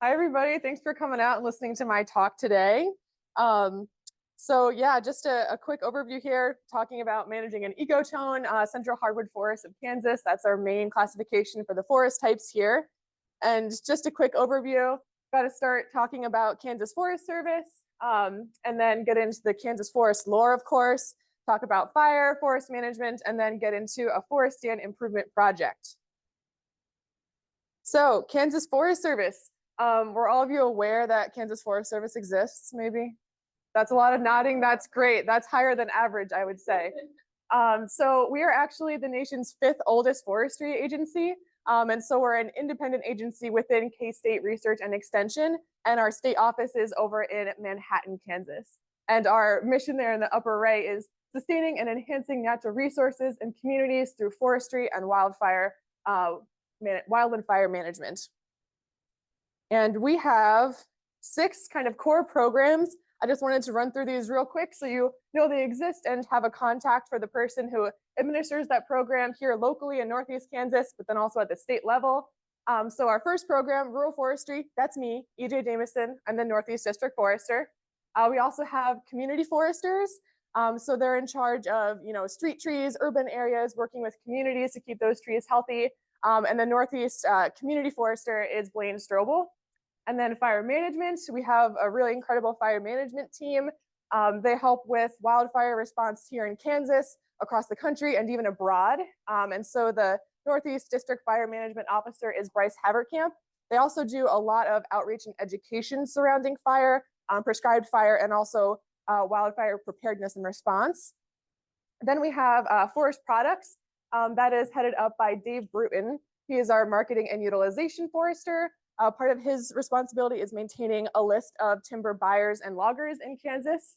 Hi, everybody. Thanks for coming out and listening to my talk today. So yeah, just a quick overview here, talking about managing an ecotone, central hardwood forest of Kansas. That's our main classification for the forest types here. And just a quick overview, got to start talking about Kansas Forest Service, and then get into the Kansas forest lore, of course, talk about fire, forest management, and then get into a forest stand improvement project. So Kansas Forest Service. Were all of you aware that Kansas Forest Service exists, maybe? That's a lot of nodding. That's great. That's higher than average, I would say. So we are actually the nation's 5th oldest forestry agency. And so we're an independent agency within K-State Research and Extension. And our state office is over in Manhattan, Kansas. And our mission there in the upper right is sustaining and enhancing natural resources and communities through forestry and wildland fire management. And we have 6 kind of core programs. I just wanted to run through these real quick so you know they exist and have a contact for the person who administers that program here locally in Northeast Kansas, but then also at the state level. So our first program, Rural Forestry, that's me, EJ Jamison. I'm the Northeast District Forester. We also have community foresters. So they're in charge of, street trees, urban areas, working with communities to keep those trees healthy. And the Northeast Community Forester is Blaine Strobel. And then fire management, we have a really incredible fire management team. They help with wildfire response here in Kansas, across the country, and even abroad. And so the Northeast District Fire Management Officer is Bryce Haverkamp. They also do a lot of outreach and education surrounding fire, prescribed fire, and also wildfire preparedness and response. Then we have Forest Products. That is headed up by Dave Bruton. He is our marketing and utilization forester. Part of his responsibility is maintaining a list of timber buyers and loggers in Kansas.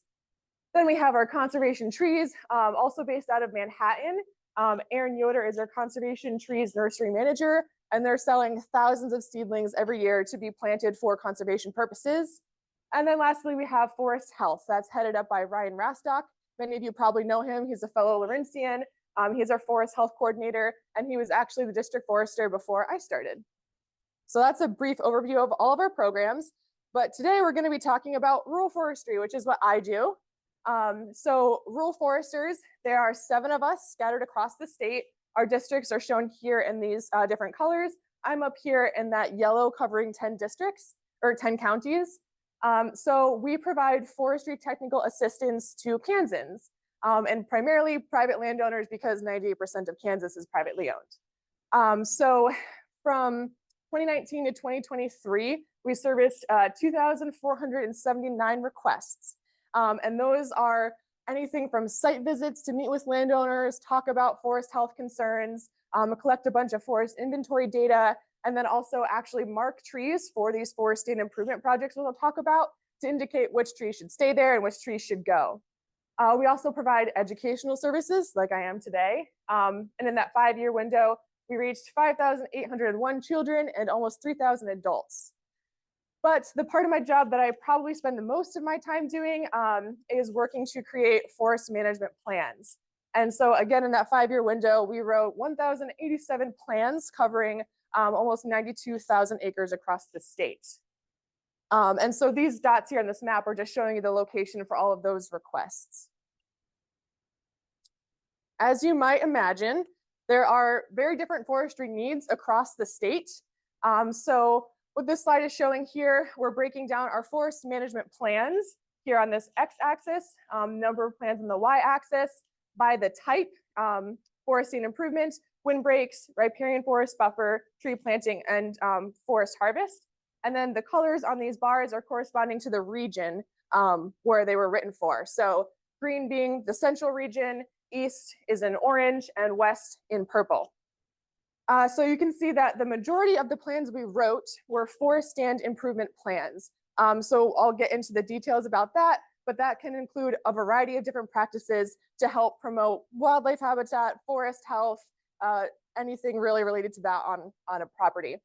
Then we have our conservation trees, also based out of Manhattan. Aaron Yoder is our conservation trees nursery manager, and they're selling thousands of seedlings every year to be planted for conservation purposes. And then lastly, we have Forest Health. That's headed up by Ryan Rastock. Many of you probably know him. He's a fellow Lawrencian. He's our forest health coordinator, and he was actually the district forester before I started. So that's a brief overview of all of our programs. But today we're going to be talking about rural forestry, which is what I do. So rural foresters, there are 7 of us scattered across the state. Our districts are shown here in these different colors. I'm up here in that yellow covering 10 districts or 10 counties. So we provide forestry technical assistance to Kansans, and primarily private landowners because 98% of Kansas is privately owned. So from 2019 to 2023, we serviced 2,479 requests. And those are anything from site visits to meet with landowners, talk about forest health concerns, collect a bunch of forest inventory data, and then also actually mark trees for these forest stand improvement projects we'll talk about to indicate which trees should stay there and which trees should go. We also provide educational services like I am today. And in that 5-year window, we reached 5,801 children and almost 3,000 adults. But the part of my job that I probably spend the most of my time doing is working to create forest management plans. And so again, in that 5-year window, we wrote 1,087 plans covering almost 92,000 acres across the state. And so these dots here on this map are just showing you the location for all of those requests. As you might imagine, there are very different forestry needs across the state. So what this slide is showing here, we're breaking down our forest management plans here on this x-axis, number of plans on the y-axis by the type, forest stand improvement, windbreaks, riparian forest buffer, tree planting, and forest harvest. And then the colors on these bars are corresponding to the region where they were written for. So green being the central region, east is in orange, and west in purple. So you can see that the majority of the plans we wrote were forest stand improvement plans. So I'll get into the details about that, but that can include a variety of different practices to help promote wildlife habitat, forest health, anything really related to that on a property.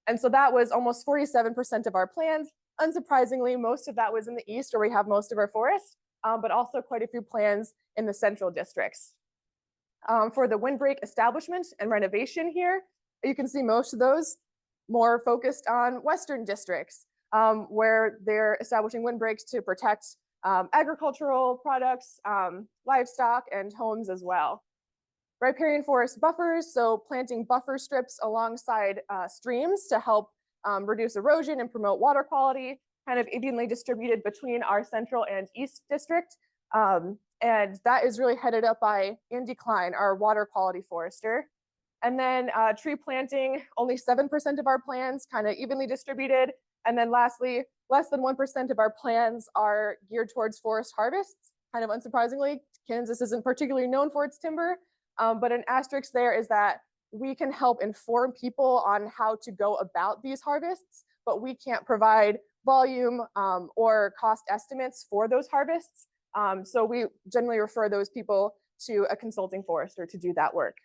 And so that was almost 47% of our plans. Unsurprisingly, most of that was in the east where we have most of our forest, but also quite a few plans in the central districts. For the windbreak establishment and renovation here, you can see most of those more focused on western districts. where they're establishing windbreaks to protect agricultural products, livestock, and homes as well. Riparian forest buffers, so planting buffer strips alongside streams to help reduce erosion and promote water quality, kind of evenly distributed between our central and east district. And that is really headed up by Andy Klein, our water quality forester. And then tree planting, only 7% of our plans, kind of evenly distributed. And then lastly, less than 1% of our plans are geared towards forest harvests. Kind of unsurprisingly, Kansas isn't particularly known for its timber, but an asterisk there is that we can help inform people on how to go about these harvests, but we can't provide volume or cost estimates for those harvests. So we generally refer those people to a consulting forester to do that work.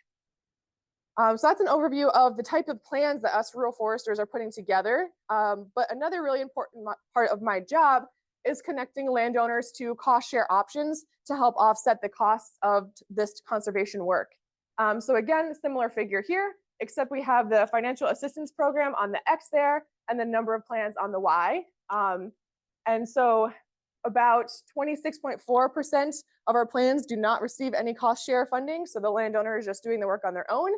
So that's an overview of the type of plans that us rural foresters are putting together. But another really important part of my job is connecting landowners to cost share options to help offset the costs of this conservation work. So again, similar figure here, except we have the financial assistance program on the X there and the number of plans on the Y. And so about 26.4% of our plans do not receive any cost share funding. So the landowner is just doing the work on their own.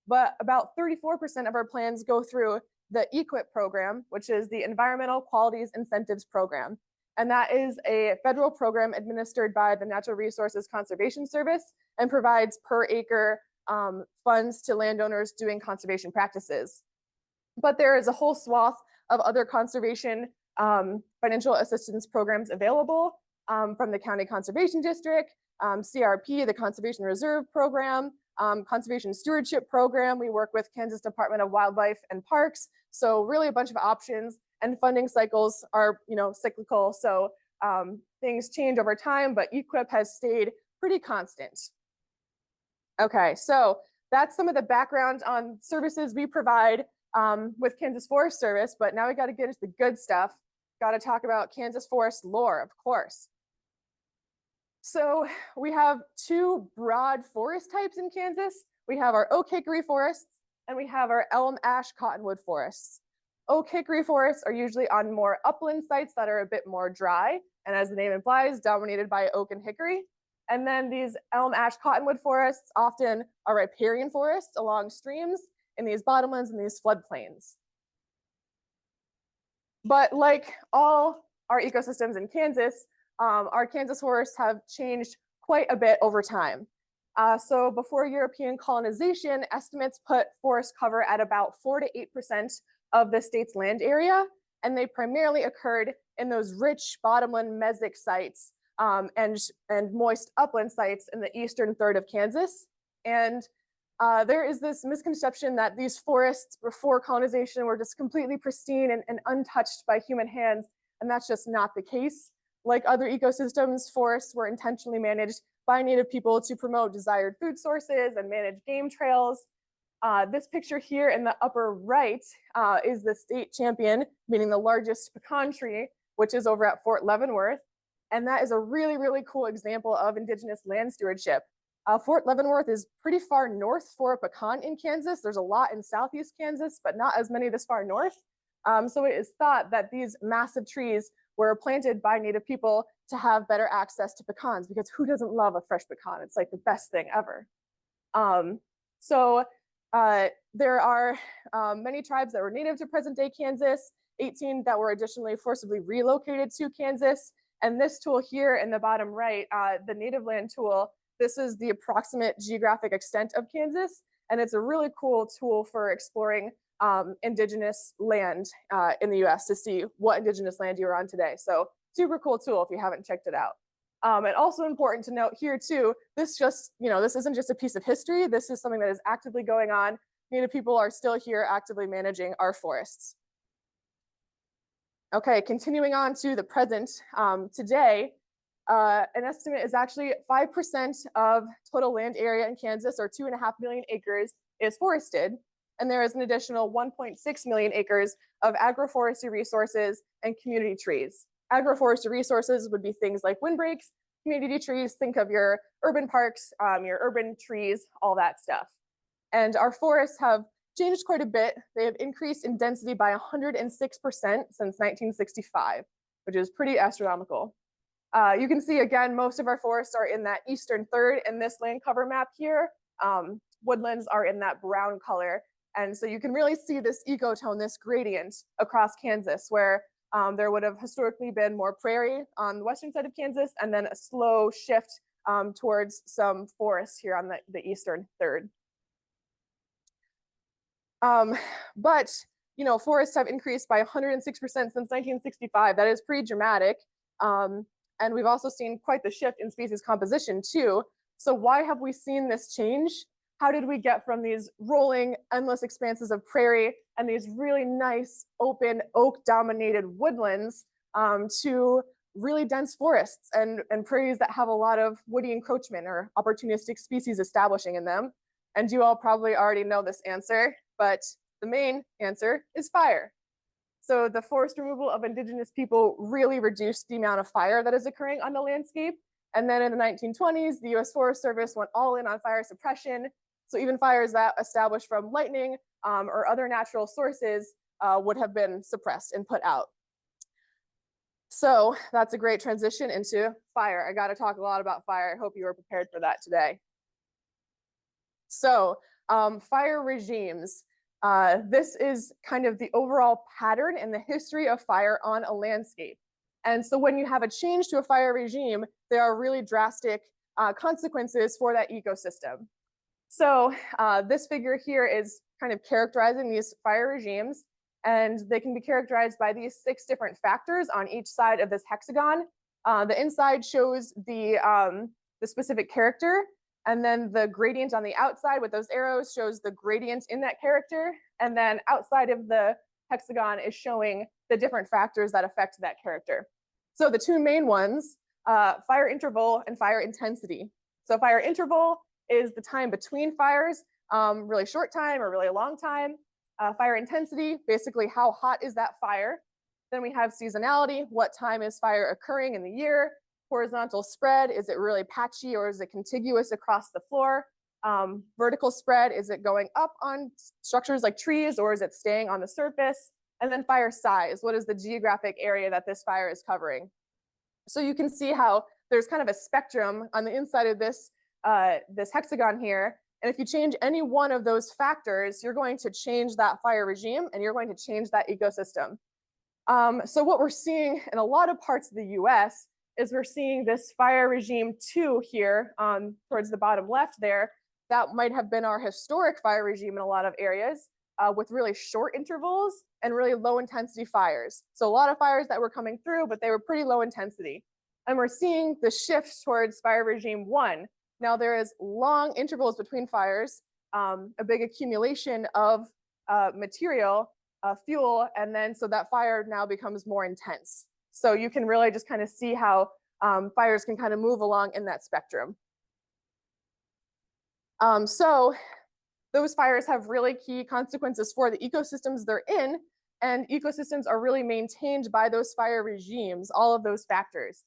But about 34% of our plans go through the EQIP program, which is the Environmental Qualities Incentives Program. And that is a federal program administered by the Natural Resources Conservation Service and provides per acre funds to landowners doing conservation practices. But there is a whole swath of other conservation financial assistance programs available from the County Conservation District, CRP, the Conservation Reserve Program, Conservation Stewardship Program. We work with Kansas Department of Wildlife and Parks. So really a bunch of options, and funding cycles are, cyclical. So things change over time, but EQIP has stayed pretty constant. Okay, so that's some of the background on services we provide with Kansas Forest Service, but now we got to get into the good stuff. Got to talk about Kansas forest lore, of course. So we have two broad forest types in Kansas. We have our oak hickory forests and we have our elm ash cottonwood forests. Oak hickory forests are usually on more upland sites that are a bit more dry, and as the name implies, dominated by oak and hickory. And then these elm ash cottonwood forests often are riparian forests along streams in these bottomlands and these floodplains. But like all our ecosystems in Kansas, our Kansas forests have changed quite a bit over time. So before European colonization, estimates put forest cover at about 4 to 8% of the state's land area, and they primarily occurred in those rich bottomland mesic sites and moist upland sites in the eastern third of Kansas. And there is this misconception that these forests before colonization were just completely pristine and untouched by human hands, and that's just not the case. Like other ecosystems, forests were intentionally managed by Native people to promote desired food sources and manage game trails. This picture here in the upper right is the state champion, meaning the largest pecan tree, which is over at Fort Leavenworth. And that is a really, really cool example of Indigenous land stewardship. Fort Leavenworth is pretty far north for a pecan in Kansas. There's a lot in southeast Kansas, but not as many this far north. So it is thought that these massive trees were planted by Native people to have better access to pecans, because who doesn't love a fresh pecan? It's like the best thing ever. There are many tribes that were native to present-day Kansas, 18 that were additionally forcibly relocated to Kansas. And this tool here in the bottom right, the native land tool, this is the approximate geographic extent of Kansas. And it's a really cool tool for exploring indigenous land in the US to see what indigenous land you're on today. So super cool tool if you haven't checked it out. And also important to note here too, this isn't just a piece of history. This is something that is actively going on. Native people are still here actively managing our forests. Okay, continuing on to the present. Today, an estimate is actually 5% of total land area in Kansas, or 2.5 million acres, is forested. And there is an additional 1.6 million acres of agroforestry resources and community trees. Agroforestry resources would be things like windbreaks, community trees, think of your urban parks, your urban trees, all that stuff. And our forests have changed quite a bit. They have increased in density by 106% since 1965, which is pretty astronomical. You can see, again, most of our forests are in that eastern third in this land cover map here. Woodlands are in that brown color. And so you can really see this ecotone, this gradient across Kansas, where there would have historically been more prairie on the western side of Kansas, and then a slow shift towards some forest here on the eastern third. But you know, forests have increased by 106% since 1965. That is pretty dramatic. And we've also seen quite the shift in species composition too. So why have we seen this change? How did we get from these rolling, endless expanses of prairie and these really nice, open, oak-dominated woodlands to really dense forests and prairies that have a lot of woody encroachment or opportunistic species establishing in them? And you all probably already know this answer, but the main answer is fire. So the forest removal of indigenous people really reduced the amount of fire that is occurring on the landscape. And then in the 1920s, the US Forest Service went all in on fire suppression. So even fires that established from lightning or other natural sources would have been suppressed and put out. So that's a great transition into fire. I got to talk a lot about fire. I hope you were prepared for that today. So fire regimes. This is kind of the overall pattern in the history of fire on a landscape. And so when you have a change to a fire regime, there are really drastic consequences for that ecosystem. So this figure here is kind of characterizing these fire regimes, and they can be characterized by these 6 different factors on each side of this hexagon. The inside shows the specific character, and then the gradient on the outside with those arrows shows the gradient in that character, and then outside of the hexagon is showing the different factors that affect that character. So the 2 main ones, fire interval and fire intensity. So fire interval is the time between fires, really short time or really long time. Fire intensity, basically how hot is that fire. Then we have seasonality, what time is fire occurring in the year. Horizontal spread, is it really patchy or is it contiguous across the floor? Vertical spread, is it going up on structures like trees or is it staying on the surface? And then fire size, what is the geographic area that this fire is covering? So you can see how there's kind of a spectrum on the inside of this hexagon here. And if you change any one of those factors, you're going to change that fire regime and you're going to change that ecosystem. So what we're seeing in a lot of parts of the US is we're seeing this fire regime 2 here towards the bottom left there. That might have been our historic fire regime in a lot of areas with really short intervals and really low intensity fires. So a lot of fires that were coming through, but they were pretty low intensity. And we're seeing the shift towards fire regime 1. Now there is long intervals between fires, a big accumulation of material, fuel, and then so that fire now becomes more intense. So you can really just kind of see how fires can kind of move along in that spectrum. So those fires have really key consequences for the ecosystems they're in, and ecosystems are really maintained by those fire regimes, all of those factors.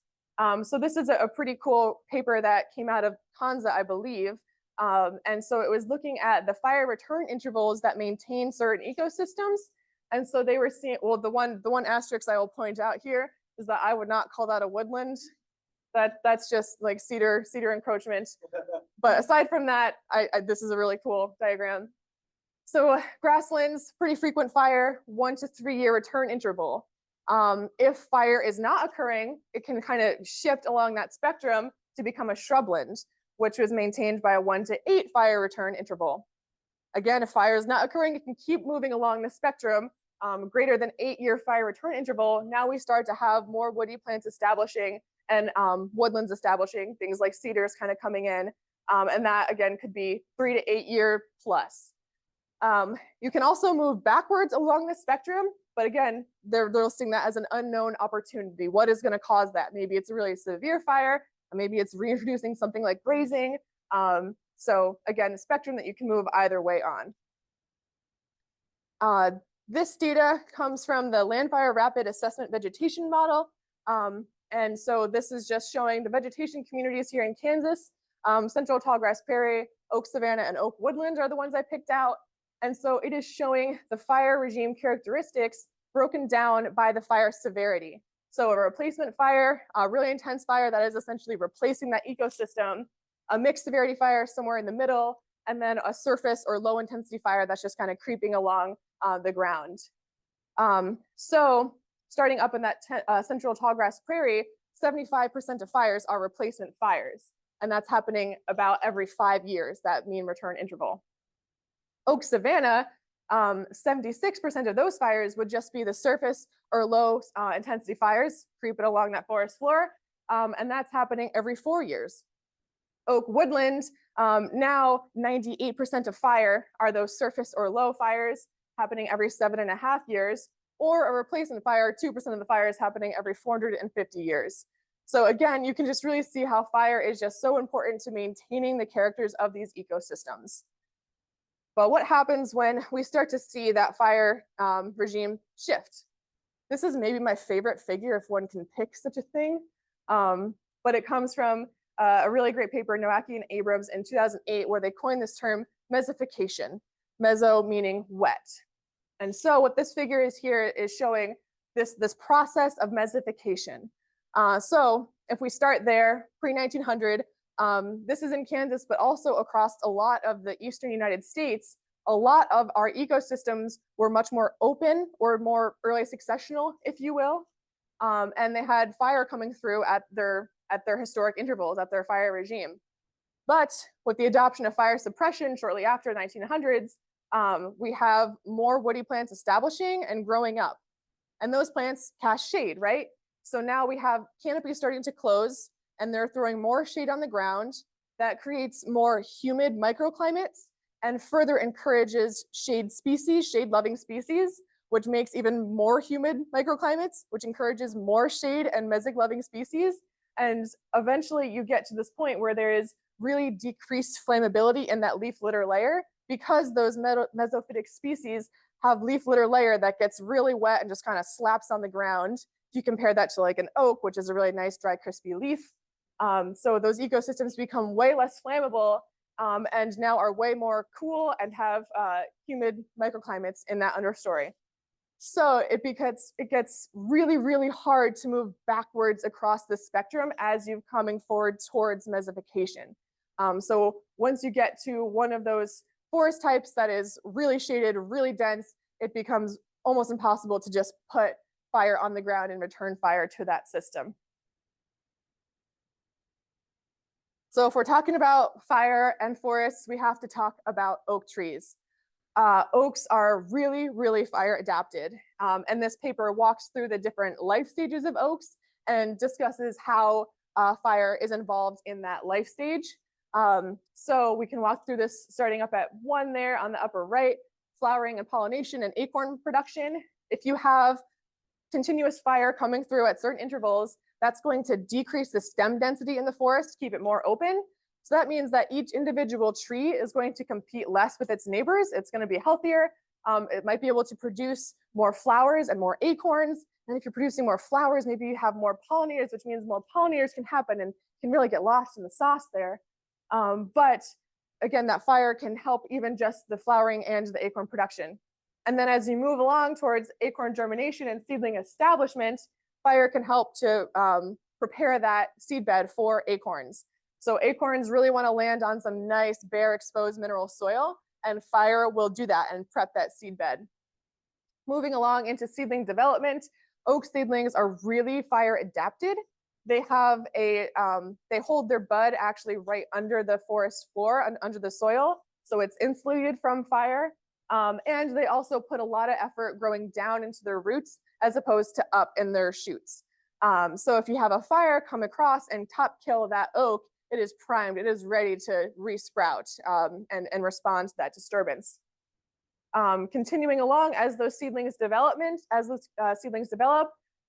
So this is a pretty cool paper that came out of Kanza, I believe. And so it was looking at the fire return intervals that maintain certain ecosystems. And so they were seeing, well, the one asterisk I will point out here is that I would not call that a woodland. That's just like cedar encroachment. But aside from that, this is a really cool diagram. So grasslands, pretty frequent fire, 1 to 3 year return interval. If fire is not occurring, it can kind of shift along that spectrum to become a shrubland, which was maintained by a 1 to 8 fire return interval. Again, if fire is not occurring, it can keep moving along the spectrum. Greater than 8-year fire return interval, now we start to have more woody plants establishing and woodlands establishing, things like cedars kind of coming in. And that, again, could be 3 to 8 year plus. You can also move backwards along the spectrum, but again, they're listing that as an unknown opportunity. What is going to cause that? Maybe it's a really severe fire, or maybe it's reintroducing something like grazing. So again, a spectrum that you can move either way on. This data comes from the Landfire Rapid Assessment Vegetation Model. And so this is just showing the vegetation communities here in Kansas. Central tallgrass prairie, oak savanna, and oak woodland are the ones I picked out. And so it is showing the fire regime characteristics broken down by the fire severity. So a replacement fire, a really intense fire that is essentially replacing that ecosystem, a mixed severity fire somewhere in the middle, and then a surface or low intensity fire that's just kind of creeping along the ground. So starting up in that central tallgrass prairie, 75% of fires are replacement fires. And that's happening about every 5 years, that mean return interval. Oak savanna, 76% of those fires would just be the surface or low intensity fires creeping along that forest floor. And that's happening every 4 years. Oak woodland, now 98% of fire are those surface or low fires happening every 7.5 years, or a replacement fire, 2% of the fires happening every 450 years. So again, you can just really see how fire is just so important to maintaining the characters of these ecosystems. But what happens when we start to see that fire regime shift? This is maybe my favorite figure, if one can pick such a thing. But it comes from a really great paper, Nowacki and Abrams in 2008, where they coined this term mesification, meso meaning wet. And so what this figure is here is showing this process of mesification. So if we start there, pre-1900, this is in Kansas, but also across a lot of the eastern United States, a lot of our ecosystems were much more open or more early successional, if you will. And they had fire coming through at their historic intervals, at their fire regime. But with the adoption of fire suppression shortly after the 1900s, we have more woody plants establishing and growing up. And those plants cast shade, right? So now we have canopies starting to close, and they're throwing more shade on the ground. That creates more humid microclimates and further encourages shade-loving species, which makes even more humid microclimates, which encourages more shade and mesic-loving species. And eventually you get to this point where there is really decreased flammability in that leaf litter layer, because those mesophytic species have leaf litter layer that gets really wet and just kind of slaps on the ground. If you compare that to like an oak, which is a really nice, dry, crispy leaf. So those ecosystems become way less flammable and now are way more cool and have humid microclimates in that understory. So it gets really, really hard to move backwards across the spectrum as you're coming forward towards mesification. So once you get to one of those forest types that is really shaded, really dense, it becomes almost impossible to just put fire on the ground and return fire to that system. So if we're talking about fire and forests, we have to talk about oak trees. Oaks are really, really fire adapted. And this paper walks through the different life stages of oaks and discusses how fire is involved in that life stage. So we can walk through this starting up at 1 there on the upper right, flowering and pollination and acorn production. If you have continuous fire coming through at certain intervals, that's going to decrease the stem density in the forest, keep it more open. So that means that each individual tree is going to compete less with its neighbors. It's going to be healthier. It might be able to produce more flowers and more acorns. And if you're producing more flowers, maybe you have more pollinators, which means more pollinators can happen and can really get lost in the sauce there. But again, that fire can help even just the flowering and the acorn production. And then as you move along towards acorn germination and seedling establishment, fire can help to prepare that seedbed for acorns. So acorns really want to land on some nice, bare, exposed mineral soil, and fire will do that and prep that seedbed. Moving along into seedling development, oak seedlings are really fire adapted. They have they hold their bud actually right under the forest floor and under the soil, so it's insulated from fire. And they also put a lot of effort growing down into their roots as opposed to up in their shoots. So if you have a fire come across and top kill that oak, it is primed, it is ready to resprout and respond to that disturbance. Continuing along as those seedlings develop,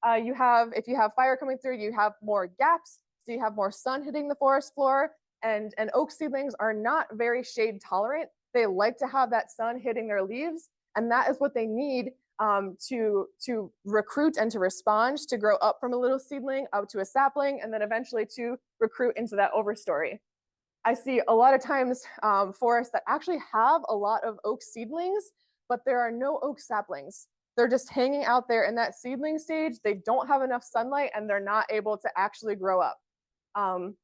if you have fire coming through, you have more gaps, so you have more sun hitting the forest floor, and oak seedlings are not very shade tolerant. They like to have that sun hitting their leaves, and that is what they need to recruit and to respond, to grow up from a little seedling up to a sapling, and then eventually to recruit into that overstory. I see a lot of times forests that actually have a lot of oak seedlings, but there are no oak saplings. They're just hanging out there in that seedling stage. They don't have enough sunlight and they're not able to actually grow up. Um,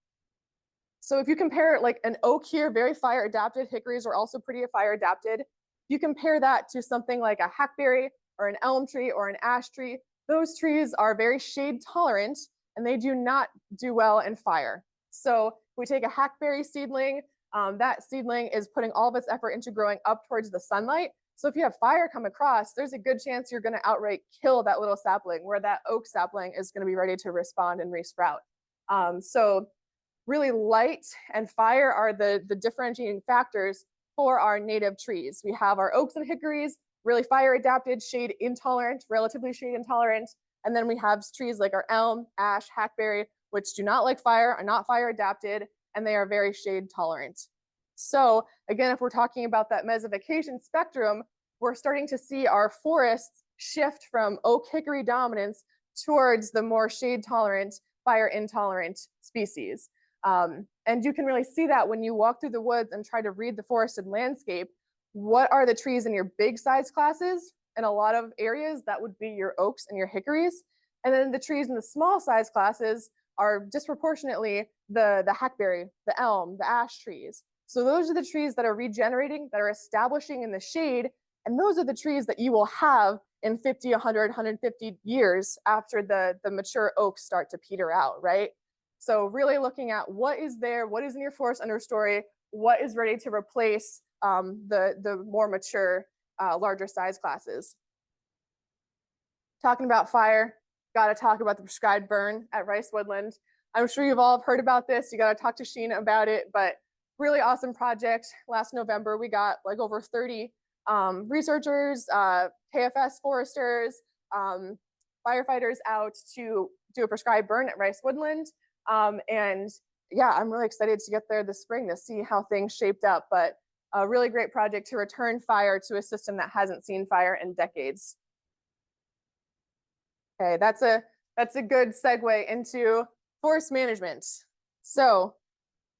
so if you compare like an oak here, very fire adapted, hickories are also pretty fire adapted. You compare that to something like a hackberry or an elm tree or an ash tree, those trees are very shade tolerant and they do not do well in fire. So if we take a hackberry seedling, that seedling is putting all of its effort into growing up towards the sunlight. So if you have fire come across, there's a good chance you're going to outright kill that little sapling, where that oak sapling is going to be ready to respond and resprout. So really light and fire are the differentiating factors for our native trees. We have our oaks and hickories, really fire adapted, shade intolerant, relatively shade intolerant. And then we have trees like our elm, ash, hackberry, which do not like fire, are not fire adapted, and they are very shade tolerant. So again, if we're talking about that mesofication spectrum, we're starting to see our forests shift from oak hickory dominance towards the more shade tolerant, fire intolerant species. And you can really see that when you walk through the woods and try to read the forested landscape. What are the trees in your big size classes? In a lot of areas, that would be your oaks and your hickories. And then the trees in the small size classes are disproportionately the hackberry, the elm, the ash trees. So those are the trees that are regenerating, that are establishing in the shade. And those are the trees that you will have in 50, 100, 150 years after the mature oaks start to peter out, right? So really looking at what is there, what is in your forest understory, what is ready to replace the more mature, larger size classes. Talking about fire, got to talk about the prescribed burn at Rice Woodland. I'm sure you've all heard about this. You got to talk to Sheena about it, but really awesome project. Last November, we got like over 30 researchers, KFS foresters, firefighters out to do a prescribed burn at Rice Woodland. And yeah, I'm really excited to get there this spring to see how things shaped up, but a really great project to return fire to a system that hasn't seen fire in decades. Okay, that's a good segue into forest management. So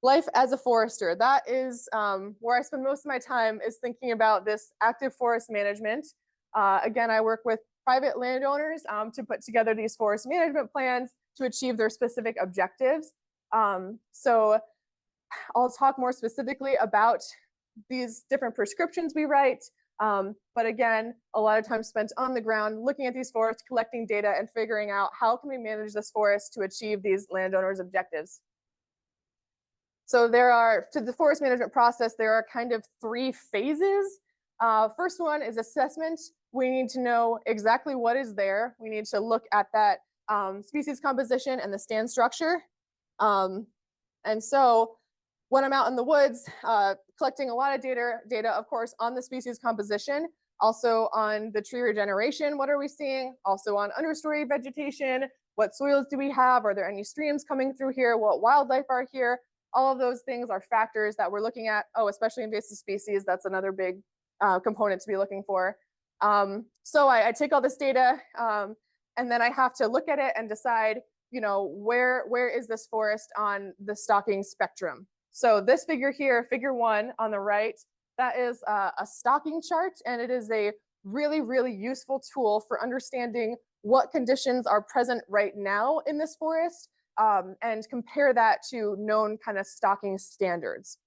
life as a forester, that is where I spend most of my time, is thinking about this active forest management. Again, I work with private landowners to put together these forest management plans to achieve their specific objectives. So I'll talk more specifically about these different prescriptions we write. But again, a lot of time spent on the ground, looking at these forests, collecting data, and figuring out how can we manage this forest to achieve these landowners' objectives. So there are, to the forest management process, there are kind of 3 phases. First one is assessment. We need to know exactly what is there. We need to look at that species composition and the stand structure. And so when I'm out in the woods, collecting a lot of data, of course, on the species composition, also on the tree regeneration, what are we seeing? Also on understory vegetation, what soils do we have? Are there any streams coming through here? What wildlife are here? All of those things are factors that we're looking at. Oh, especially invasive species, that's another big component to be looking for. So I take all this data and then I have to look at it and decide, you know, where is this forest on the stalking spectrum? So this figure here, figure 1 on the right, that is a stalking chart, and it is a really, really useful tool for understanding what conditions are present right now in this forest, and compare that to known kind of stalking standards.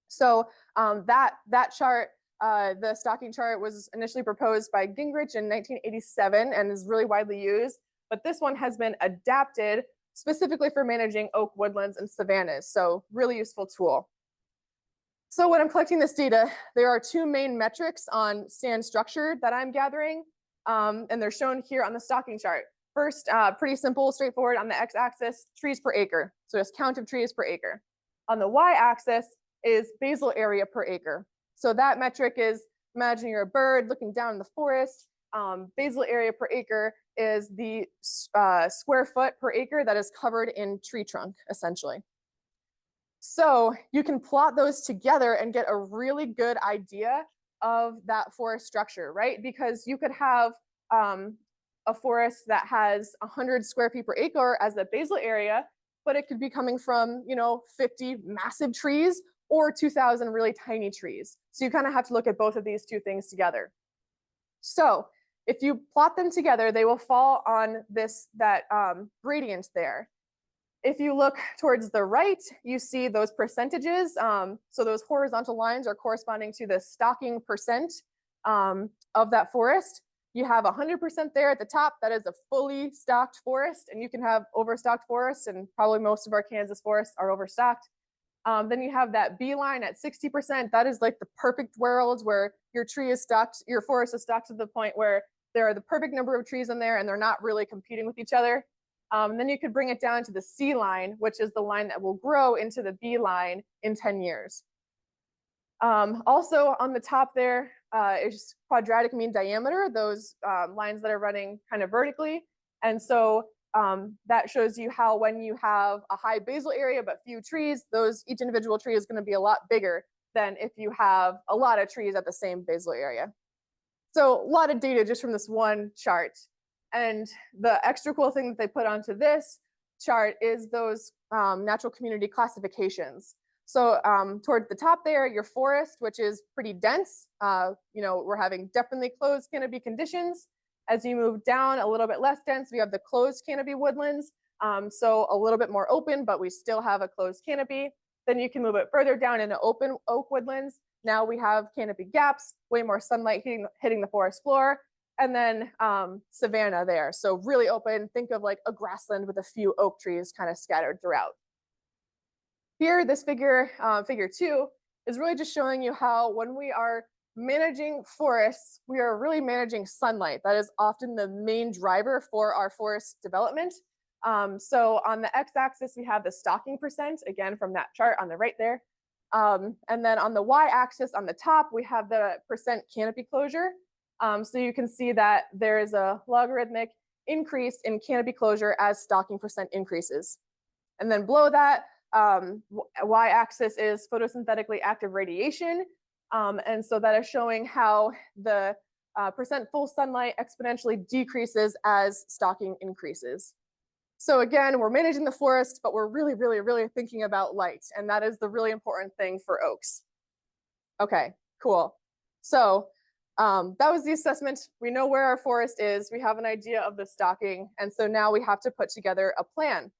So that chart, the stalking chart, was initially proposed by Gingrich in 1987 and is really widely used. But this one has been adapted specifically for managing oak woodlands and savannas. So really useful tool. So when I'm collecting this data, there are 2 main metrics on stand structure that I'm gathering, and they're shown here on the stalking chart. First, pretty simple, straightforward. On the x-axis, trees per acre. So just count of trees per acre. On the y-axis is basal area per acre. So that metric is, imagine you're a bird looking down in the forest. Basal area per acre is the square foot per acre that is covered in tree trunk, essentially. So you can plot those together and get a really good idea of that forest structure, right? Because you could have a forest that has 100 square feet per acre as the basal area, but it could be coming from, 50 massive trees or 2,000 really tiny trees. So you kind of have to look at both of these two things together. So if you plot them together, they will fall on that gradient there. If you look towards the right, you see those percentages. So those horizontal lines are corresponding to the stocking percent of that forest. You have 100% there at the top. That is a fully stocked forest, and you can have overstocked forests, and probably most of our Kansas forests are overstocked. Then you have that B line at 60%. That is like the perfect world where your forest is stocked to the point where there are the perfect number of trees in there and they're not really competing with each other. Then you could bring it down to the C line, which is the line that will grow into the B line in 10 years. Also on the top there is quadratic mean diameter, those lines that are running kind of vertically. And so that shows you how when you have a high basal area but few trees, each individual tree is going to be a lot bigger than if you have a lot of trees at the same basal area. So a lot of data just from this one chart. And the extra cool thing that they put onto this chart is those natural community classifications. So towards the top there, your forest, which is pretty dense. We're having definitely closed canopy conditions. As you move down a little bit less dense, we have the closed canopy woodlands. So a little bit more open, but we still have a closed canopy. Then you can move it further down into open oak woodlands. Now we have canopy gaps, way more sunlight hitting the forest floor, and then savanna there. So really open, think of like a grassland with a few oak trees kind of scattered throughout. Here, this figure 2, is really just showing you how when we are managing forests, we are really managing sunlight. That is often the main driver for our forest development. So on the x-axis, we have the stocking percent, again, from that chart on the right there. And then on the y-axis on the top, we have the percent canopy closure. So you can see that there is a logarithmic increase in canopy closure as stocking percent increases. And then below that, y-axis is photosynthetically active radiation. And so that is showing how the percent full sunlight exponentially decreases as stocking increases. So again, we're managing the forest, but we're really, really, really thinking about light. And that is the really important thing for oaks. Okay, cool. So that was the assessment. We know where our forest is. We have an idea of the stocking. And so now we have to put together a plan.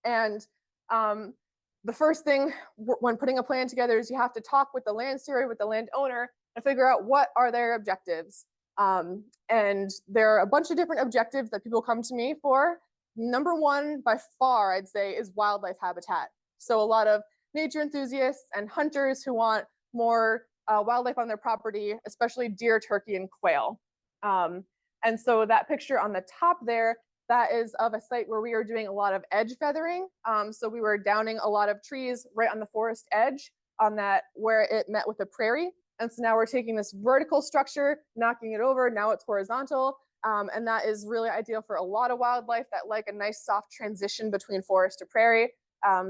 And the first thing when putting a plan together is you have to talk with the land steward, with the landowner, and figure out what are their objectives. And there are a bunch of different objectives that people come to me for. Number one, by far, I'd say, is wildlife habitat. So a lot of nature enthusiasts and hunters who want more wildlife on their property, especially deer, turkey, and quail. And so that picture on the top there, that is of a site where we are doing a lot of edge feathering. So we were downing a lot of trees right on the forest edge on that where it met with the prairie. And so now we're taking this vertical structure, knocking it over. Now it's horizontal. And that is really ideal for a lot of wildlife that like a nice soft transition between forest to prairie.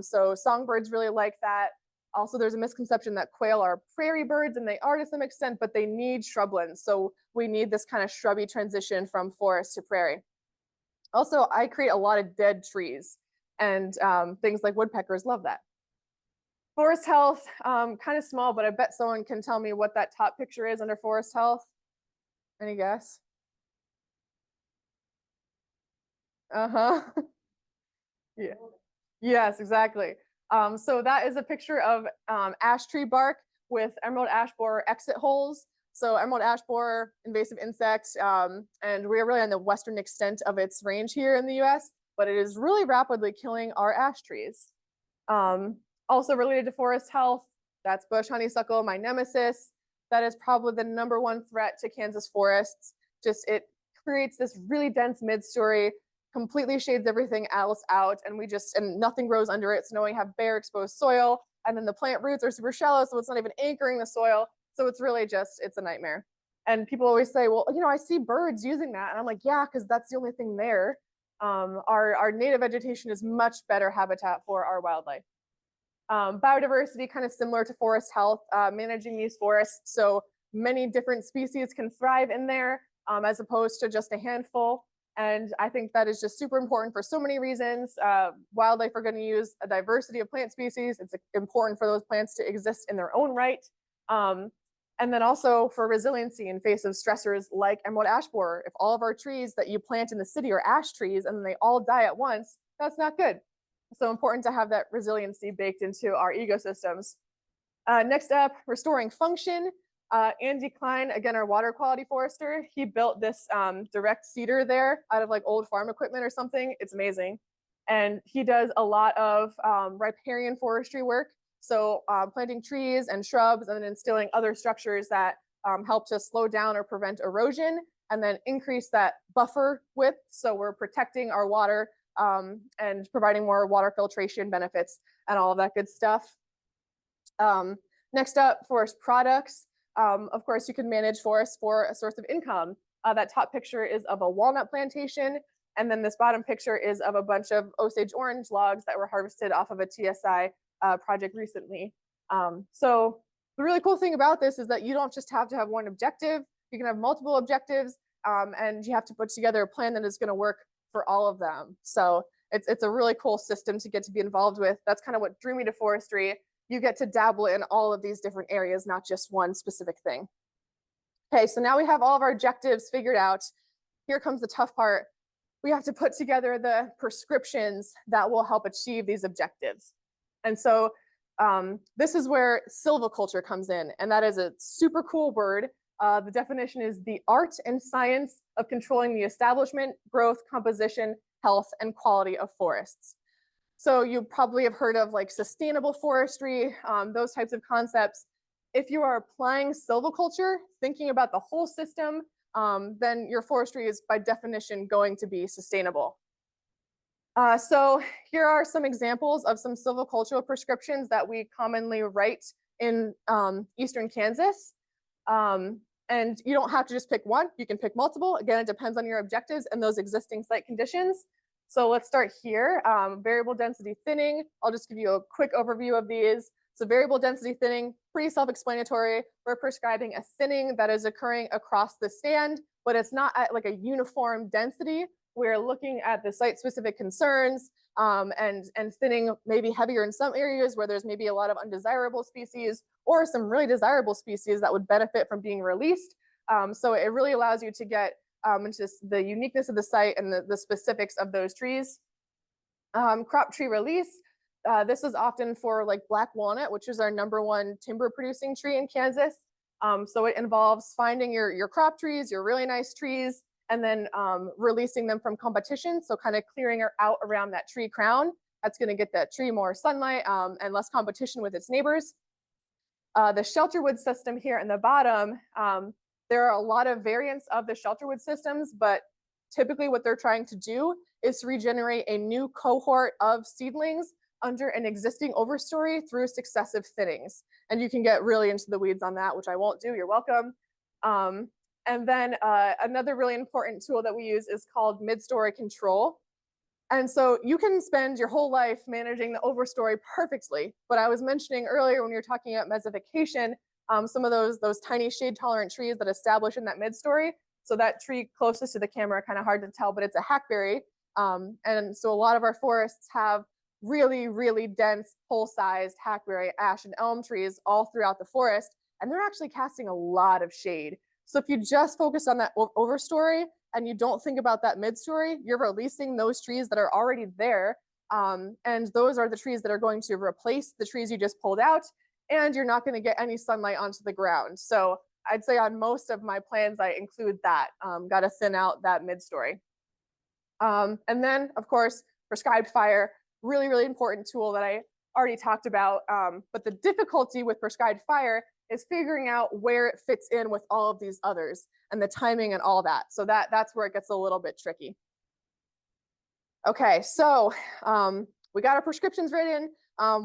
So songbirds really like that. Also, there's a misconception that quail are prairie birds, and they are to some extent, but they need shrublands. So we need this kind of shrubby transition from forest to prairie. Also, I create a lot of dead trees, and things like woodpeckers love that. Forest health, kind of small, but I bet someone can tell me what that top picture is under forest health. Any guess? Uh-huh. Yeah. Yes, exactly. So that is a picture of ash tree bark with emerald ash borer exit holes. So emerald ash borer, invasive insect, and we're really on the western extent of its range here in the US, but it is really rapidly killing our ash trees. Also related to forest health, that's bush honeysuckle, my nemesis. That is probably the #1 threat to Kansas forests. Just it creates this really dense mid-story, completely shades everything else out, and nothing grows under it. So now we have bare exposed soil, and then the plant roots are super shallow, so it's not even anchoring the soil. So it's really it's a nightmare. And people always say, well, I see birds using that. And I'm like, yeah, because that's the only thing there. Our native vegetation is much better habitat for our wildlife. Biodiversity, kind of similar to forest health, managing these forests. So many different species can thrive in there as opposed to just a handful. And I think that is just super important for so many reasons. Wildlife are going to use a diversity of plant species. It's important for those plants to exist in their own right. And then also for resiliency in face of stressors like emerald ash borer. If all of our trees that you plant in the city are ash trees and then they all die at once, that's not good. So important to have that resiliency baked into our ecosystems. Next up, restoring function. Andy Klein, again, our water quality forester, he built this direct seeder there out of like old farm equipment or something. It's amazing. And he does a lot of riparian forestry work. So planting trees and shrubs and then instilling other structures that help to slow down or prevent erosion and then increase that buffer width. So we're protecting our water and providing more water filtration benefits and all of that good stuff. Next up, forest products. Of course, you can manage forests for a source of income. That top picture is of a walnut plantation. And then this bottom picture is of a bunch of Osage orange logs that were harvested off of a TSI project recently. So the really cool thing about this is that you don't just have to have one objective. You can have multiple objectives and you have to put together a plan that is going to work for all of them. So it's a really cool system to get to be involved with. That's kind of what drew me to forestry. You get to dabble in all of these different areas, not just one specific thing. Okay, so now we have all of our objectives figured out. Here comes the tough part. We have to put together the prescriptions that will help achieve these objectives. And so this is where silviculture comes in, and that is a super cool word. The definition is the art and science of controlling the establishment, growth, composition, health, and quality of forests. So you probably have heard of like sustainable forestry, those types of concepts. If you are applying silviculture, thinking about the whole system, then your forestry is by definition going to be sustainable. So here are some examples of some silvicultural prescriptions that we commonly write in Eastern Kansas. And you don't have to just pick one, you can pick multiple. Again, it depends on your objectives and those existing site conditions. So let's start here. Variable density thinning. I'll just give you a quick overview of these. So variable density thinning, pretty self-explanatory. We're prescribing a thinning that is occurring across the stand, but it's not at like a uniform density. We're looking at the site-specific concerns and thinning maybe heavier in some areas where there's maybe a lot of undesirable species or some really desirable species that would benefit from being released. So it really allows you to get into the uniqueness of the site and the specifics of those trees. Crop tree release. This is often for like black walnut, which is our #1 timber producing tree in Kansas. So it involves finding your crop trees, your really nice trees, and then releasing them from competition. So kind of clearing out around that tree crown. That's going to get that tree more sunlight and less competition with its neighbors. The shelterwood system here in the bottom, there are a lot of variants of the shelterwood systems, but typically what they're trying to do is to regenerate a new cohort of seedlings under an existing overstory through successive thinnings. And you can get really into the weeds on that, which I won't do, you're welcome. And then another really important tool that we use is called mid-story control. And so you can spend your whole life managing the overstory perfectly, but I was mentioning earlier when you're talking about mesofication, some of those tiny shade-tolerant trees that establish in that mid-story. So that tree closest to the camera, kind of hard to tell, but it's a hackberry. And so a lot of our forests have really, really dense, pole-sized hackberry, ash, and elm trees all throughout the forest, and they're actually casting a lot of shade. So if you just focus on that overstory and you don't think about that midstory, you're releasing those trees that are already there. And those are the trees that are going to replace the trees you just pulled out, and you're not going to get any sunlight onto the ground. So I'd say on most of my plans, I include that, got to thin out that midstory. And then, of course, prescribed fire, really, really important tool that I already talked about. But the difficulty with prescribed fire is figuring out where it fits in with all of these others and the timing and all that. So that's where it gets a little bit tricky. Okay, so we got our prescriptions written.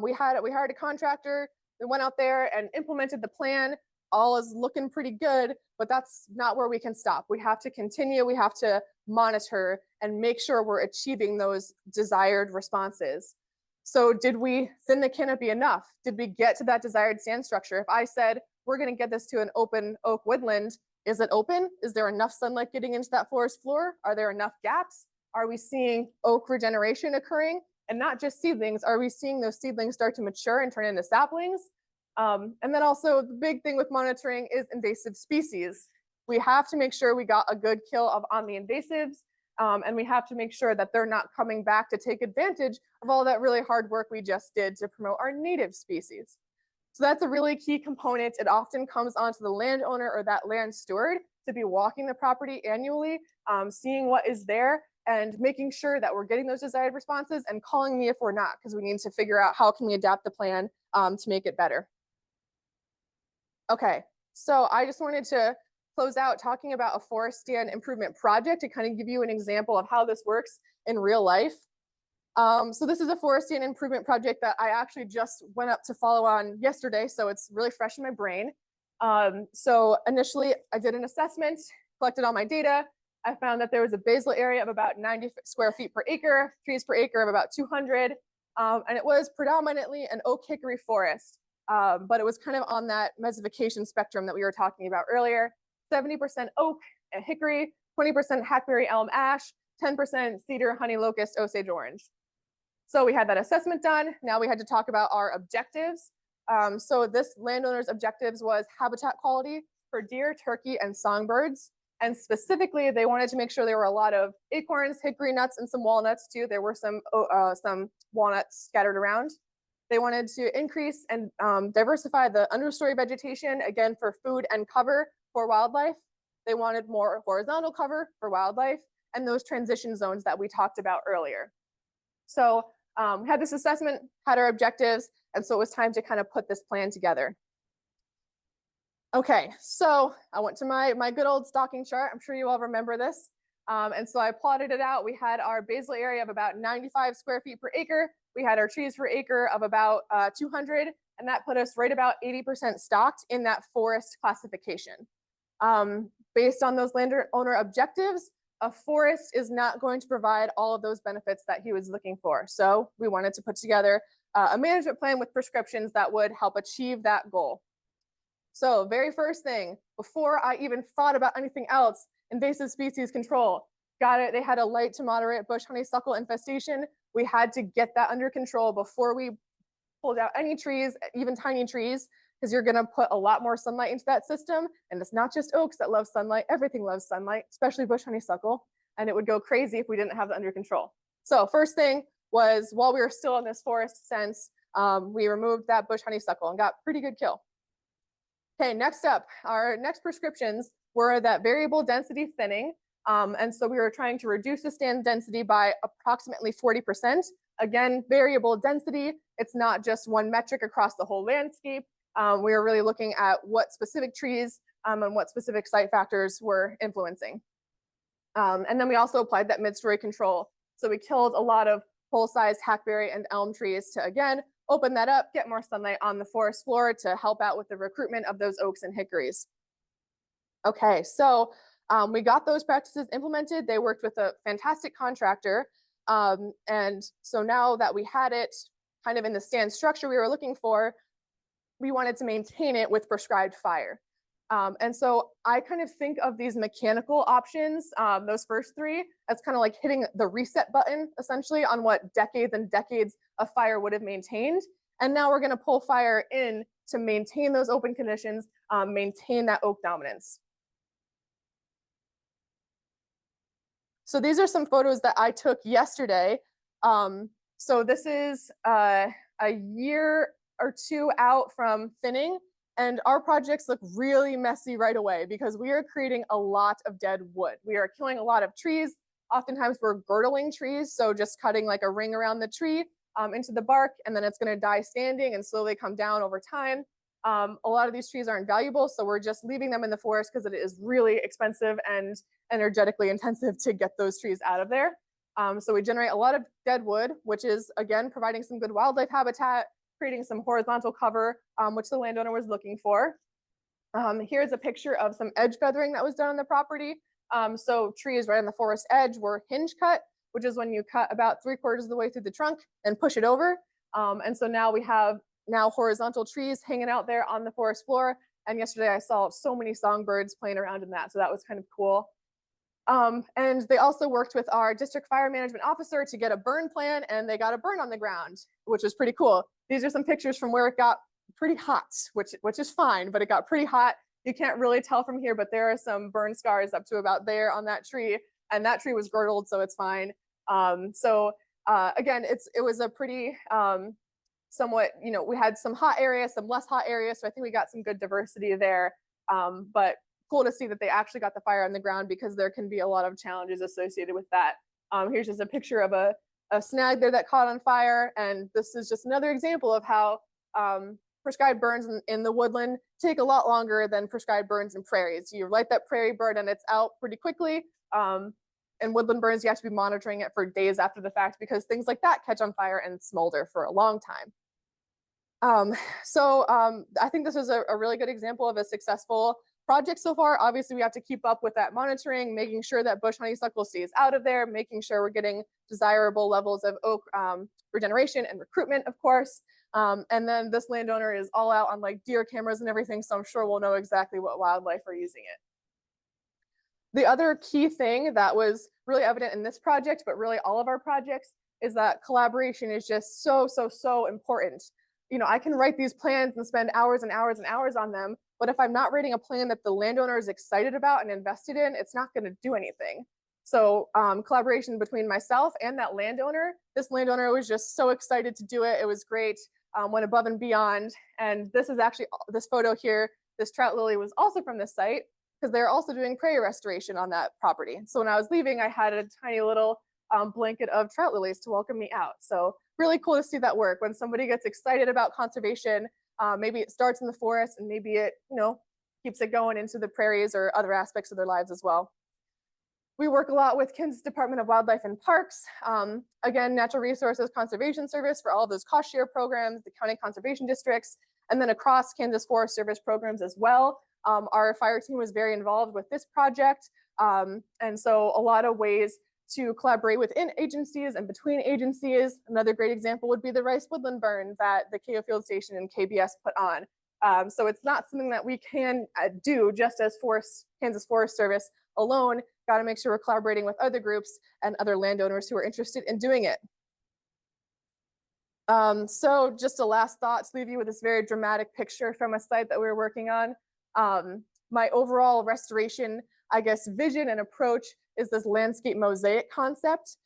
We hired a contractor. We went out there and implemented the plan. All is looking pretty good, but that's not where we can stop. We have to continue. We have to monitor and make sure we're achieving those desired responses. So did we thin the canopy enough? Did we get to that desired stand structure? If I said, we're going to get this to an open oak woodland, Is it open? Is there enough sunlight getting into that forest floor? Are there enough gaps? Are we seeing oak regeneration occurring? And not just seedlings, are we seeing those seedlings start to mature and turn into saplings? And then also the big thing with monitoring is invasive species. We have to make sure we got a good kill on the invasives, and we have to make sure that they're not coming back to take advantage of all that really hard work we just did to promote our native species. So that's a really key component. It often comes onto the landowner or that land steward to be walking the property annually, seeing what is there and making sure that we're getting those desired responses and calling me if we're not, because we need to figure out how can we adapt the plan to make it better. Okay, so I just wanted to close out talking about a forest stand improvement project to kind of give you an example of how this works in real life. So this is a forest stand improvement project that I actually just went up to follow on yesterday, so it's really fresh in my brain. So initially I did an assessment, collected all my data. I found that there was a basal area of about 90 square feet per acre, trees per acre of about 200, and it was predominantly an oak hickory forest, but it was kind of on that mesification spectrum that we were talking about earlier. 70% oak and hickory, 20% hackberry elm ash, 10% cedar, honey locust, osage orange. So we had that assessment done. Now we had to talk about our objectives. So this landowner's objectives was habitat quality for deer, turkey, and songbirds. And specifically, they wanted to make sure there were a lot of acorns, hickory nuts, and some walnuts too. There were some walnuts scattered around. They wanted to increase and diversify the understory vegetation, again, for food and cover for wildlife. They wanted more horizontal cover for wildlife and those transition zones that we talked about earlier. So we had this assessment, had our objectives, and so it was time to kind of put this plan together. Okay, so I went to my good old stocking chart. I'm sure you all remember this. And so I plotted it out. We had our basal area of about 95 square feet per acre. We had our trees per acre of about 200, and that put us right about 80% stocked in that forest classification. Based on those landowner objectives, a forest is not going to provide all of those benefits that he was looking for. So we wanted to put together a management plan with prescriptions that would help achieve that goal. So very first thing, before I even thought about anything else, invasive species control. Got it. They had a light to moderate bush honeysuckle infestation. We had to get that under control before we pulled out any trees, even tiny trees, because you're going to put a lot more sunlight into that system. And it's not just oaks that love sunlight. Everything loves sunlight, especially bush honeysuckle. And it would go crazy if we didn't have it under control. So first thing was, while we were still in this forest sense, we removed that bush honeysuckle and got pretty good kill. Okay, next up, our next prescriptions were that variable density thinning. And so we were trying to reduce the stand density by approximately 40%. Again, variable density, it's not just one metric across the whole landscape. We were really looking at what specific trees and what specific site factors were influencing. And then we also applied that mid-story control. So we killed a lot of full-sized hackberry and elm trees to, again, open that up, get more sunlight on the forest floor to help out with the recruitment of those oaks and hickories. Okay, so we got those practices implemented. They worked with a fantastic contractor. And so now that we had it kind of in the stand structure we were looking for, we wanted to maintain it with prescribed fire. And so I kind of think of these mechanical options, those first three, as kind of like hitting the reset button, essentially, on what decades and decades of fire would have maintained. And now we're going to pull fire in to maintain those open conditions, maintain that oak dominance. So these are some photos that I took yesterday. So this is a year or two out from thinning. And our projects look really messy right away because we are creating a lot of dead wood. We are killing a lot of trees. Oftentimes we're girdling trees, so just cutting like a ring around the tree into the bark, and then it's going to die standing and slowly come down over time. A lot of these trees aren't valuable, so we're just leaving them in the forest because it is really expensive and energetically intensive to get those trees out of there. So we generate a lot of dead wood, which is, again, providing some good wildlife habitat, creating some horizontal cover, which the landowner was looking for. Here's a picture of some edge feathering that was done on the property. So trees right on the forest edge were hinge cut, which is when you cut about 3/4 of the way through the trunk and push it over. And so now we have horizontal trees hanging out there on the forest floor, And yesterday I saw so many songbirds playing around in that. So that was kind of cool. And they also worked with our district fire management officer to get a burn plan, and they got a burn on the ground, which was pretty cool. These are some pictures from where it got pretty hot, which is fine, but it got pretty hot. You can't really tell from here, but there are some burn scars up to about there on that tree, and that tree was girdled, so it's fine. Again, it was a pretty somewhat, we had some hot areas, some less hot areas, so I think we got some good diversity there. But cool to see that they actually got the fire on the ground, because there can be a lot of challenges associated with that. Here's just a picture of a snag there that caught on fire, and this is just another example of how prescribed burns in the woodland take a lot longer than prescribed burns in prairies. You light that prairie burn and it's out pretty quickly. In woodland burns, you have to be monitoring it for days after the fact, because things like that catch on fire and smolder for a long time. I think this was a really good example of a successful project so far. Obviously, we have to keep up with that monitoring, making sure that bush honeysuckle stays out of there, making sure we're getting desirable levels of oak regeneration and recruitment, of course. And then this landowner is all out on like deer cameras and everything, so I'm sure we'll know exactly what wildlife are using it. The other key thing that was really evident in this project, but really all of our projects, is that collaboration is just so important. I can write these plans and spend hours and hours and hours on them, but if I'm not writing a plan that the landowner is excited about and invested in, it's not going to do anything. So collaboration between myself and that landowner. This landowner was just so excited to do it. It was great, went above and beyond. And this is actually, this photo here, this trout lily was also from this site, because they're also doing prairie restoration on that property. So when I was leaving, I had a tiny little blanket of trout lilies to welcome me out. So really cool to see that work when somebody gets excited about conservation. Maybe it starts in the forest, and maybe it, keeps it going into the prairies or other aspects of their lives as well. We work a lot with Kansas Department of Wildlife and Parks. Again, Natural Resources Conservation Service for all of those cost share programs, the county conservation districts, and then across Kansas Forest Service programs as well. Our fire team was very involved with this project. And so a lot of ways to collaborate within agencies and between agencies. Another great example would be the rice woodland burn that the KO Field Station and KBS put on. So it's not something that we can do just as Kansas Forest Service alone. Got to make sure we're collaborating with other groups and other landowners who are interested in doing it. So just a last thought to leave you with this very dramatic picture from a site that we were working on. My overall restoration, I guess, vision and approach is this landscape mosaic concept,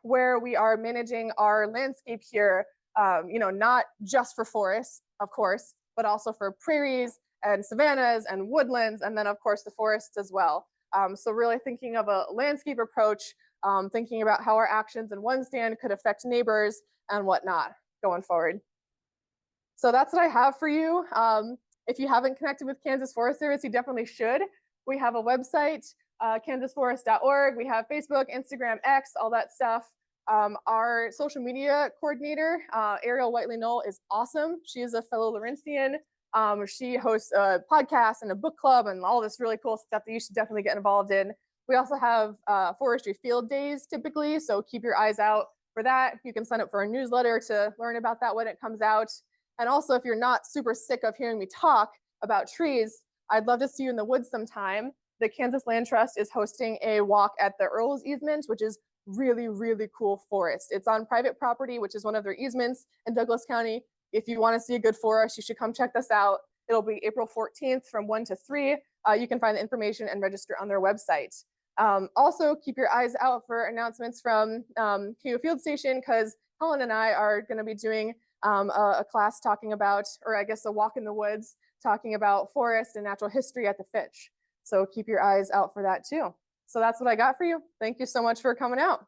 where we are managing our landscape here, not just for forests, of course, but also for prairies and savannas and woodlands, and then of course the forests as well. So really thinking of a landscape approach, thinking about how our actions in one stand could affect neighbors and whatnot going forward. So that's what I have for you. If you haven't connected with Kansas Forest Service, you definitely should. We have a website, kansasforest.org. We have Facebook, Instagram, X, all that stuff. Our social media coordinator, Ariel Whiteley-Knoll, is awesome. She is a fellow Lawrencian. She hosts a podcast and a book club and all this really cool stuff that you should definitely get involved in. We also have forestry field days typically, so keep your eyes out for that. You can sign up for a newsletter to learn about that when it comes out. And also, if you're not super sick of hearing me talk about trees, I'd love to see you in the woods sometime. The Kansas Land Trust is hosting a walk at the Earls Easement, which is really cool forest. It's on private property, which is one of their easements in Douglas County. If you want to see a good forest, you should come check this out. It'll be April 14th from 1 to 3. You can find the information and register on their website. Also, keep your eyes out for announcements from KO Field Station, because Helen and I are going to be doing a class talking about, or I guess a walk in the woods, talking about forest and natural history at the Fitch. So keep your eyes out for that too. So that's what I got for you. Thank you so much for coming out.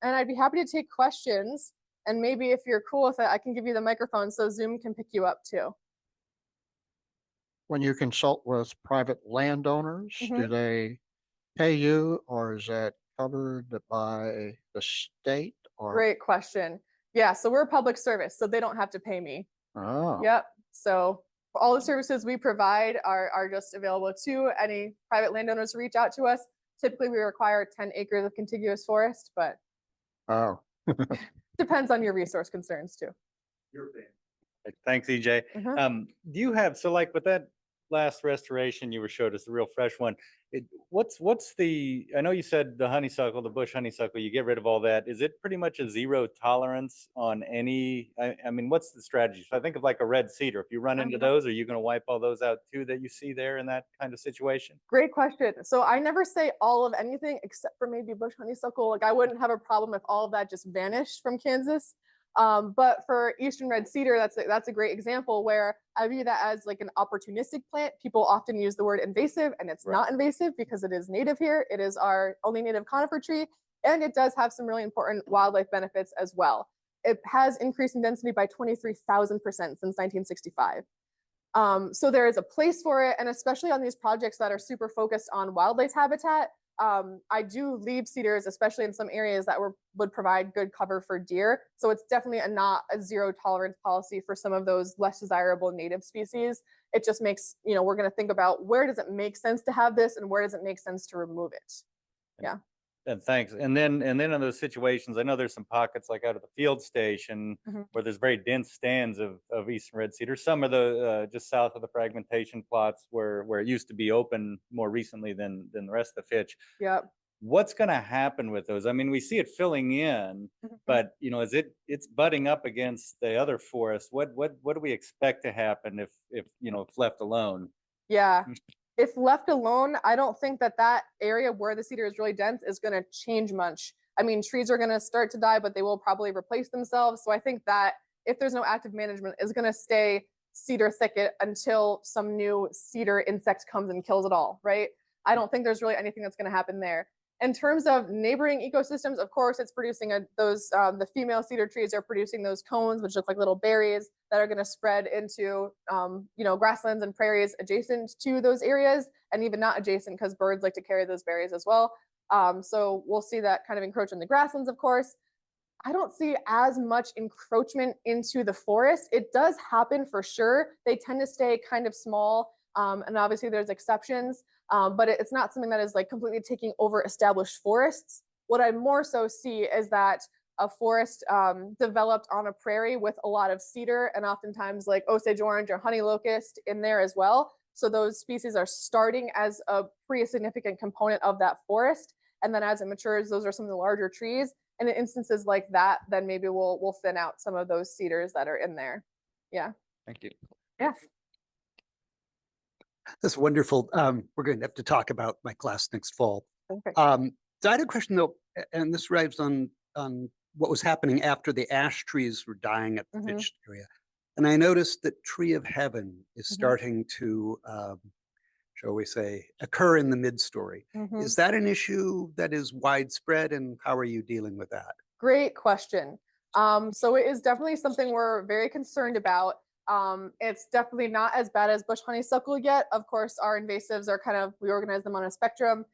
And I'd be happy to take questions. And maybe if you're cool with it, I can give you the microphone so Zoom can pick you up too. When you consult with private landowners, do they pay you, or is that covered by the state? Or Great question. Yeah, so we're a public service, so they don't have to pay me. oh, Yep. So all the services we provide are just available to any private landowners who reach out to us. Typically, we require 10 acres of contiguous forest, but oh, depends on your resource concerns too. You're paying. Thanks, EJ. Mhm. Do you have, so like with that last restoration you were showed us, the real fresh one, what's the, I know you said the honeysuckle, the bush honeysuckle, you get rid of all that. Is it pretty much a zero tolerance on any, I mean, what's the strategy? So I think of like a red cedar. If you run into those, are you going to wipe all those out too that you see there in that kind of situation? Great question. So I never say all of anything except for maybe bush honeysuckle. Like I wouldn't have a problem if all of that just vanished from Kansas. But for eastern red cedar, that's a great example where I view that as like an opportunistic plant. People often use the word invasive, and it's not invasive because it is native here. It is our only native conifer tree, and it does have some really important wildlife benefits as well. It has increased in density by 23,000% since 1965. So there is a place for it, and especially on these projects that are super focused on wildlife habitat, I do leave cedars, especially in some areas that would provide good cover for deer. So it's definitely not a zero tolerance policy for some of those less desirable native species. It just makes, we're going to think about where does it make sense to have this and where does it make sense to remove it. Yeah. And thanks. And then in those situations, I know there's some pockets like out of the field station where there's very dense stands of eastern red cedar. Some of the just south of the fragmentation plots where it used to be open more recently than the rest of the fitch. Yep. What's going to happen with those? I mean, we see it filling in, but it's butting up against the other forest. What do we expect to happen if left alone? Yeah. If left alone, I don't think that area where the cedar is really dense is going to change much. I mean, trees are going to start to die, but they will probably replace themselves. So I think that if there's no active management, is going to stay cedar thicket until some new cedar insect comes and kills it all, right? I don't think there's really anything that's going to happen there. In terms of neighboring ecosystems, of course, it's producing the female cedar trees are producing those cones, which look like little berries that are going to spread into, grasslands and prairies adjacent to those areas, and even not adjacent because birds like to carry those berries as well. So we'll see that kind of encroach in the grasslands, of course. I don't see as much encroachment into the forest. It does happen for sure. They tend to stay kind of small, and obviously there's exceptions. But it's not something that is like completely taking over established forests. What I more so see is that a forest developed on a prairie with a lot of cedar and oftentimes like Osage orange or honey locust in there as well. So those species are starting as a pretty significant component of that forest. And then as it matures, those are some of the larger trees. And in instances like that, then maybe we'll thin out some of those cedars that are in there. Yeah. Thank you. Yeah. That's wonderful. We're going to have to talk about my class next fall. Okay. So I had a question though, and this arrives on what was happening after the ash trees were dying at the pitched area. And I noticed that Tree of Heaven is starting to, shall we say, occur in the mid-story. Is that an issue that is widespread, and how are you dealing with that? Great question. So it is definitely something we're very concerned about. It's definitely not as bad as bush honeysuckle yet. Of course, our invasives are we organize them on a spectrum.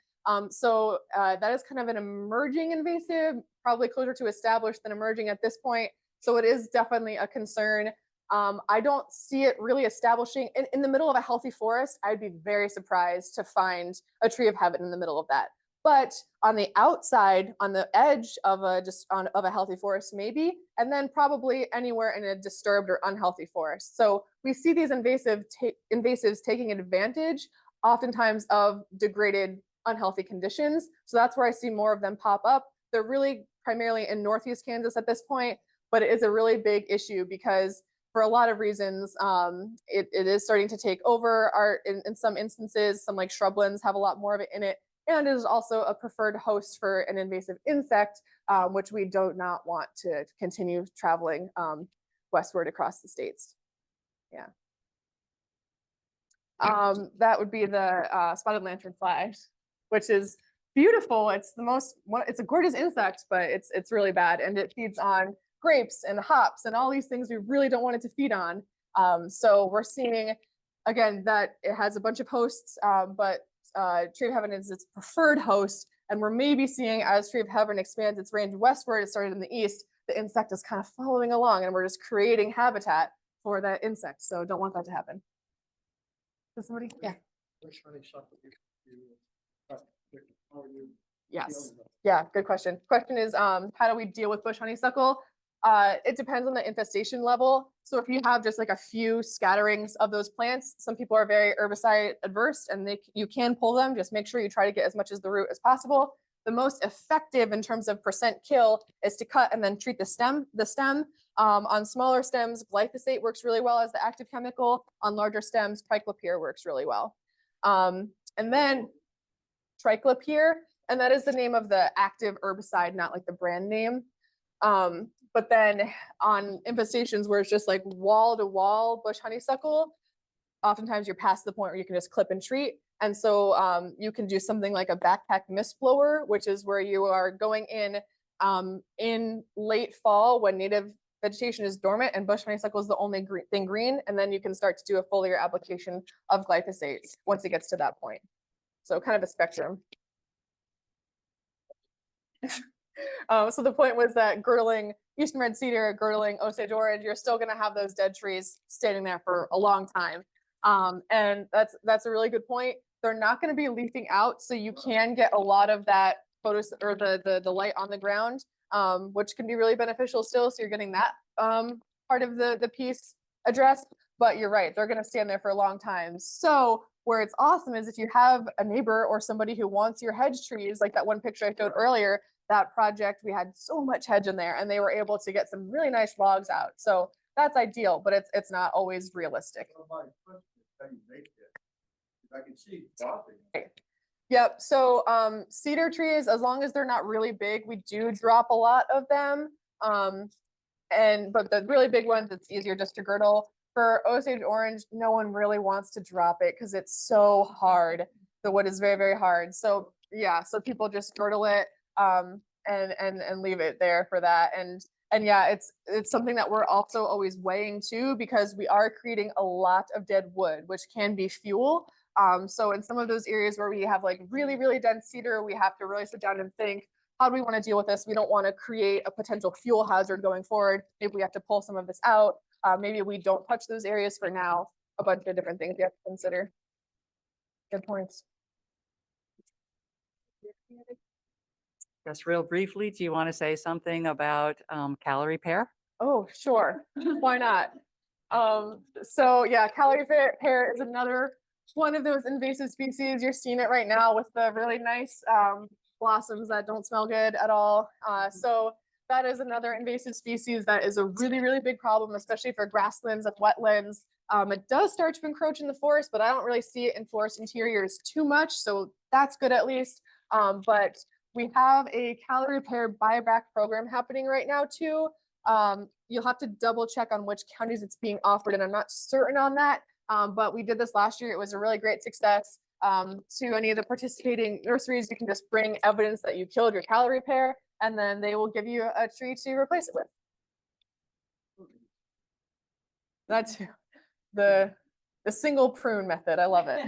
So that is kind of an emerging invasive, probably closer to established than emerging at this point. So it is definitely a concern. I don't see it really establishing in the middle of a healthy forest. I'd be very surprised to find a Tree of Heaven in the middle of that. But on the outside, on the edge of a healthy forest, maybe, and then probably anywhere in a disturbed or unhealthy forest. So we see these invasives taking advantage, oftentimes of degraded, unhealthy conditions. So that's where I see more of them pop up. They're really primarily in Northeast Kansas at this point, but it is a really big issue because for a lot of reasons, it is starting to take over. In some instances, some like shrublands have a lot more of it in it. And it is also a preferred host for an invasive insect, which we do not want to continue traveling westward across the states. Yeah. That would be the spotted lanternfly, which is beautiful. It's it's a gorgeous insect, but it's really bad. And it feeds on grapes and hops and all these things we really don't want it to feed on. So we're seeing, again, that it has a bunch of hosts, but Tree of Heaven is its preferred host, and we're maybe seeing as Tree of Heaven expands its range westward, it started in the east, the insect is kind of following along, and we're just creating habitat for that insect. So don't want that to happen. Does somebody? Yeah. Yes. Yeah, good question. Question is, how do we deal with bush honeysuckle? It depends on the infestation level. So if you have just like a few scatterings of those plants, some people are very herbicide adverse and you can pull them. Just make sure you try to get as much as the root as possible. The most effective in terms of percent kill is to cut and then treat the stem. On smaller stems, glyphosate works really well as the active chemical. On larger stems, triclopyr works really well. And then triclopyr, and that is the name of the active herbicide, not like the brand name. But then on infestations where it's just like wall to wall bush honeysuckle, oftentimes you're past the point where you can just clip and treat. And so you can do something like a backpack mist blower, which is where you are going in late fall when native vegetation is dormant and bush honeysuckle is the only thing green. And then you can start to do a foliar application of glyphosate once it gets to that point. So kind of a spectrum. So the point was that girdling eastern red cedar, girdling Osage orange, you're still going to have those dead trees standing there for a long time. And that's a really good point. They're not going to be leafing out, so you can get a lot of that or the light on the ground, which can be really beneficial still. So you're getting that part of the piece addressed. But you're right, they're going to stand there for a long time. So where it's awesome is if you have a neighbor or somebody who wants your hedge trees, like that one picture I showed earlier, that project, we had so much hedge in there and they were able to get some really nice logs out. So that's ideal, but it's not always realistic. I can see dropping. Yep. So cedar trees, as long as they're not really big, we do drop a lot of them. But the really big ones, it's easier just to girdle. For Osage orange, no one really wants to drop it because it's so hard. The wood is very, very hard. So yeah, so people just girdle it and leave it there for that. And yeah, it's something that we're also always weighing too, because we are creating a lot of dead wood, which can be fuel. So in some of those areas where we have like really, really dense cedar, we have to really sit down and think, how do we want to deal with this? We don't want to create a potential fuel hazard going forward. Maybe we have to pull some of this out. Maybe we don't touch those areas for now. A bunch of different things you have to consider. Good points. Just real briefly, do you want to say something about calorie pear? Oh, sure. Why not? So yeah, calorie pear is another one of those invasive species. You're seeing it right now with the really nice blossoms that don't smell good at all. So that is another invasive species that is a really, really big problem, especially for grasslands and wetlands. It does start to encroach in the forest, but I don't really see it in forest interiors too much. So that's good at least. But we have a calorie pear buyback program happening right now too. You'll have to double check on which counties it's being offered, and I'm not certain on that. But we did this last year. It was a really great success. To any of the participating nurseries, you can just bring evidence that you killed your calorie pear, and then they will give you a tree to replace it with. That's the single prune method. I love it.